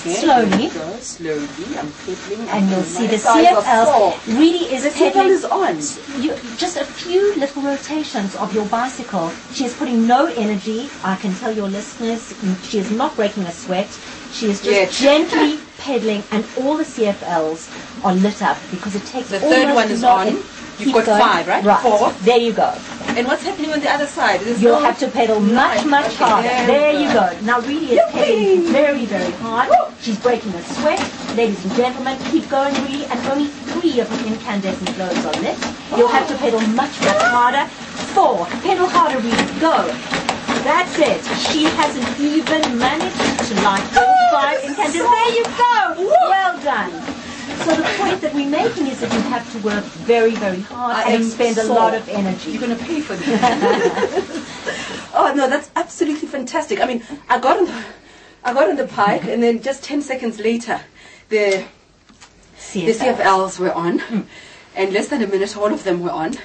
Okay, slowly. Go slowly. I'm pedaling. And you'll see the CFLs really is CFL is on. Just a few little rotations of your bicycle. She is putting no energy. I can tell your listeners, she is not breaking a sweat. She is just gently pedaling, and all the CFLs are lit up because it takes the third one is on. You've got going. 5, right? Right. 4. There you go. And what's happening on the other side? You'll have to pedal much harder. There you go. Now Reedy is pedaling very, very hard. She's breaking a sweat. Ladies and gentlemen, keep going, Reedy. And only 3 of the incandescent globes are lit. You'll have to pedal much harder. 4. Pedal harder, Reedy. Go. That's it. She hasn't even managed to light all 5 incandescent. There you go. Well done. So the point that we're making is that you have to work very, very hard and expend a lot of energy. You're going to pay for this. Oh no, that's absolutely fantastic. I mean, I got on the bike, and then just 10 seconds later, the CFLs were on, and less than a minute, all of them were on.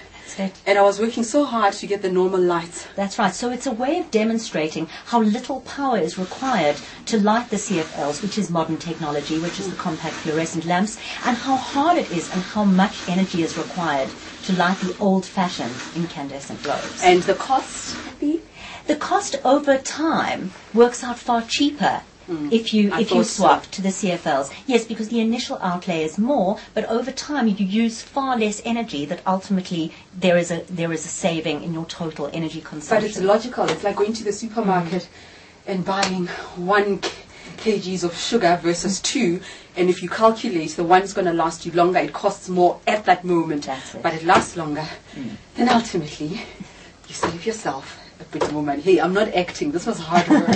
And I was working so hard to get the normal lights. That's right. So it's a way of demonstrating how little power is required to light the CFLs, which is modern technology, which is the compact fluorescent lamps, and how hard it is and how much energy is required to light the old-fashioned incandescent globes. And the cost? The cost over time works out far cheaper. If you swap to the CFLs. Yes, because the initial outlay is more, but over time you use far less energy, that ultimately there is a saving in your total energy consumption. But it's logical. It's like going to the supermarket and buying 1 kgs of sugar versus 2, and if you calculate, the one's going to last you longer. It costs more at that moment, but it lasts longer. Then ultimately you save yourself a bit more money. Hey, I'm not acting. This was hard work.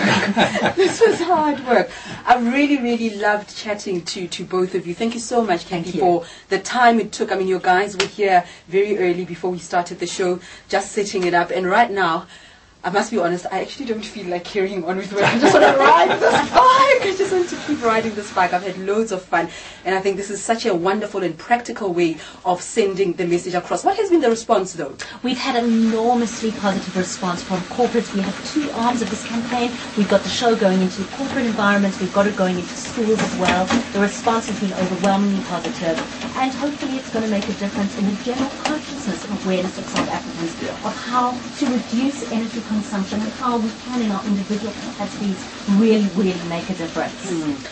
This was hard work. I really loved chatting to both of you. Thank you so much, Kathy, for the time it took. I mean, your guys were here very early before we started the show, just setting it up. And right now, I must be honest, I actually don't feel like carrying on with work. I just want to ride this bike. I just want to keep riding this bike. I've had loads of fun. And I think this is such a wonderful and practical way of sending the message across. What has been the response, though? We've had an enormously positive response from corporates. We have 2 arms of this campaign. We've got the show going into corporate environments. We've got it going into schools as well. The response has been overwhelmingly positive. And hopefully it's going to make a difference in the general consciousness and awareness of South Africans of how to reduce energy consumption and how we can, in our individual capacities, really make a difference.